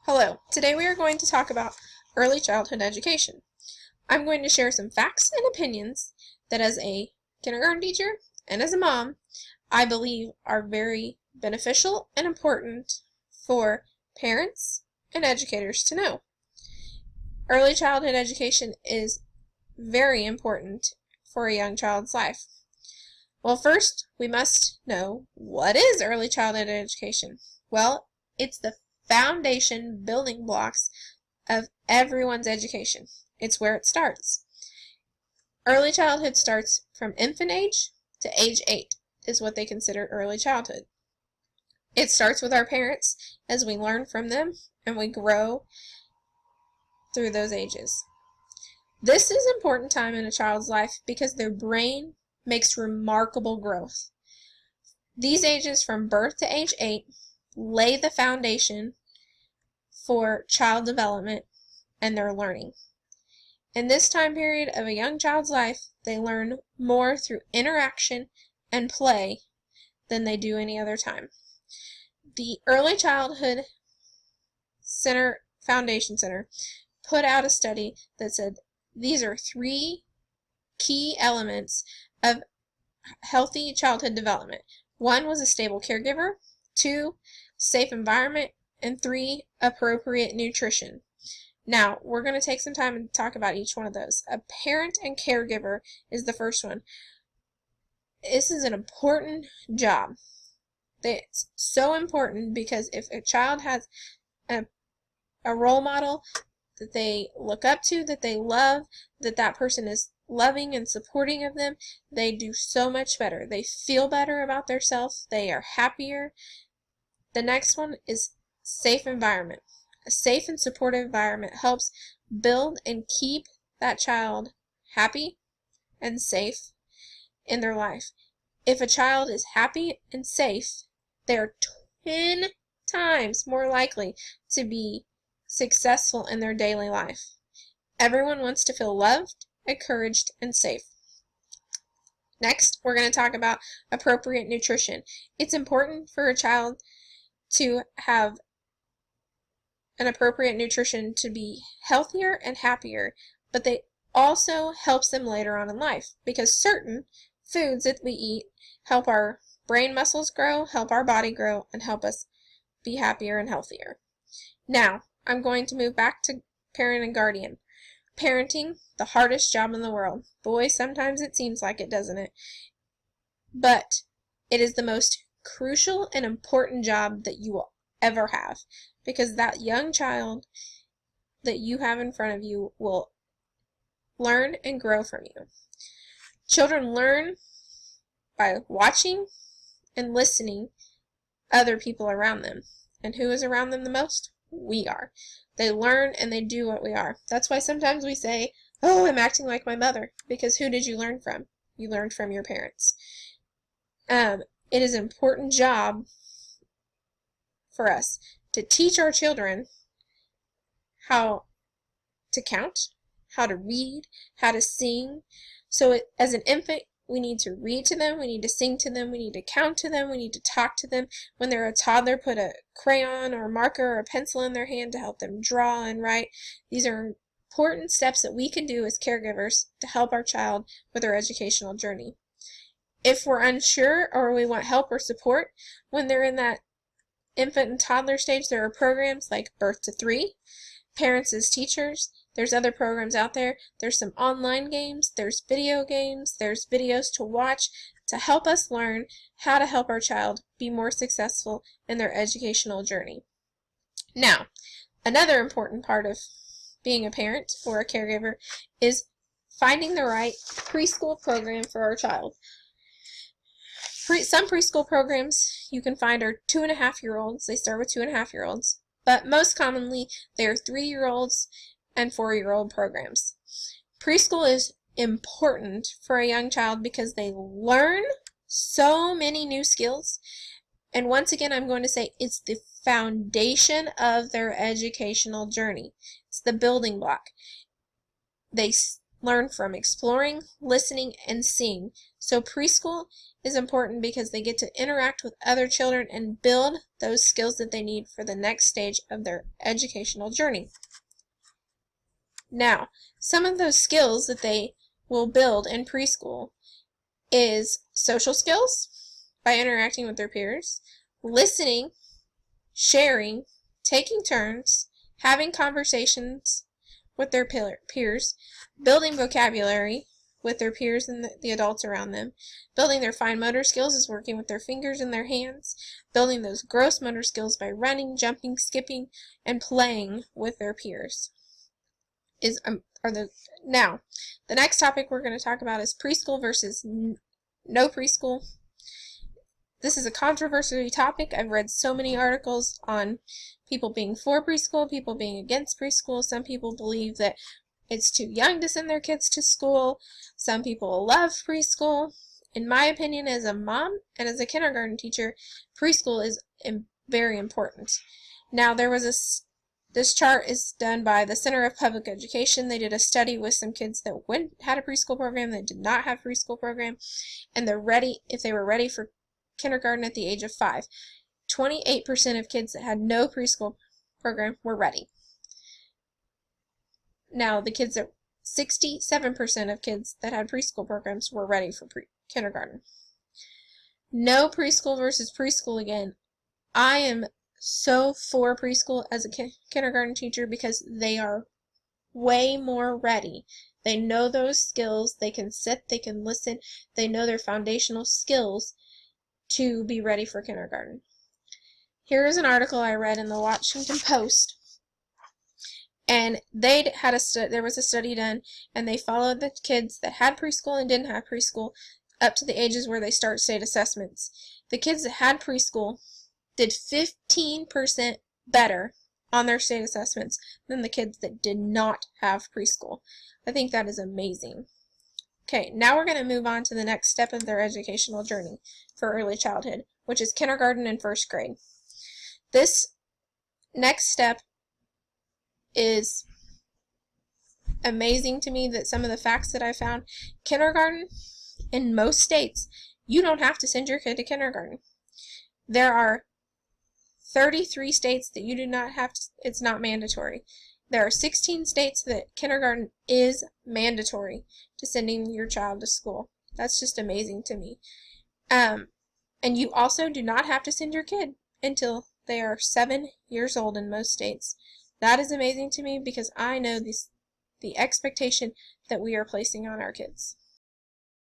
Hello, today we are going to talk about early childhood education. I'm going to share some facts and opinions that as a kindergarten teacher and as a mom, I believe are very beneficial and important for parents and educators to know. Early childhood education is very important for a young child's life. Well, first, we must know, what is early childhood education? Well, it's the foundation building blocks of everyone's education. It's where it starts. Early childhood starts from infant age to age 8 is what they consider early childhood. It starts with our parents as we learn from them and we grow through those ages. This is an important time in a child's life because their brain makes remarkable growth. These ages from birth to age 8 lay the foundation for child development and their learning. In this time period of a young child's life, they learn more through interaction and play than they do any other time. The Early Childhood Center Foundation Center put out a study that said these are 3 key elements of healthy childhood development. 1 was a stable caregiver, 2, safe environment, and 3, appropriate nutrition. Now, we're going to take some time and talk about each one of those. A parent and caregiver is the first one. This is an important job. It's so important because if a child has a role model that they look up to, that they love, that person is loving and supporting of them, they do so much better. They feel better about themselves. They are happier. The next one is safe environment. A safe and supportive environment helps build and keep that child happy and safe in their life. If a child is happy and safe, they're 10 times more likely to be successful in their daily life. Everyone wants to feel loved, encouraged, and safe. Next, we're going to talk about appropriate nutrition. It's important for a child to have an appropriate nutrition to be healthier and happier, but they also helps them later on in life because certain foods that we eat help our brain muscles grow, help our body grow, and help us be happier and healthier. Now, I'm going to move back to parent and guardian. Parenting, the hardest job in the world. Boy, sometimes it seems like it, doesn't it? But it is the most crucial and important job that you will ever have because that young child that you have in front of you will learn and grow from you. Children learn by watching and listening other people around them. And who is around them the most? We are. They learn and they do what we are. That's why sometimes we say, oh, I'm acting like my mother. Because who did you learn from? You learned from your parents. It is an important job for us to teach our children how to count, how to read, how to sing. So as an infant, we need to read to them, we need to sing to them, we need to count to them, we need to talk to them. When they're a toddler, put a crayon or a marker or a pencil in their hand to help them draw and write. These are important steps that we can do as caregivers to help our child with their educational journey. If we're unsure or we want help or support when they're in that infant and toddler stage, there are programs like Birth to 3, Parents as Teachers. There's other programs out there. There's some online games, there's video games, there's videos to watch to help us learn how to help our child be more successful in their educational journey. Now, another important part of being a parent or a caregiver is finding the right preschool program for our child. Some preschool programs you can find are 2.5-year-olds. They start with 2.5-year-olds. But most commonly, they are 3-year-olds and 4-year-old programs. Preschool is important for a young child because they learn so many new skills. And once again, I'm going to say it's the foundation of their educational journey. It's the building block. They learn from exploring, listening, and seeing. So preschool is important because they get to interact with other children and build those skills that they need for the next stage of their educational journey. Now, some of those skills that they will build in preschool is social skills by interacting with their peers, listening, sharing, taking turns, having conversations with their peers, building vocabulary with their peers and the adults around them, building their fine motor skills is working with their fingers and their hands, building those gross motor skills by running, jumping, skipping, and playing with their peers. Now, the next topic we're going to talk about is preschool versus no preschool. This is a controversial topic. I've read so many articles on people being for preschool, people being against preschool. Some people believe that it's too young to send their kids to school. Some people love preschool. In my opinion, as a mom and as a kindergarten teacher, preschool is very important. Now, this chart is done by the Center of Public Education. They did a study with some kids that had a preschool program, that did not have a preschool program, and if they were ready for kindergarten at the age of 5. 28% of kids that had no preschool program were ready. Now, 67% of kids that had preschool programs were ready for kindergarten. No preschool versus preschool again. I am so for preschool as a kindergarten teacher because they are way more ready. They know those skills. They can sit, they can listen. They know their foundational skills to be ready for kindergarten. Here is an article I read in the Washington Post, and there was a study done, and they followed the kids that had preschool and didn't have preschool up to the ages where they start state assessments. The kids that had preschool did 15% better on their state assessments than the kids that did not have preschool. I think that is amazing. Okay, now we're going to move on to the next step of their educational journey for early childhood, which is kindergarten and first grade. This next step is amazing to me, that some of the facts that I found. Kindergarten, in most states, you don't have to send your kid to kindergarten. There are 33 states that you do not have to, it's not mandatory. There are 16 states that kindergarten is mandatory to sending your child to school. That's just amazing to me. And you also do not have to send your kid until they are 7 years old in most states. That is amazing to me because I know the expectation that we are placing on our kids.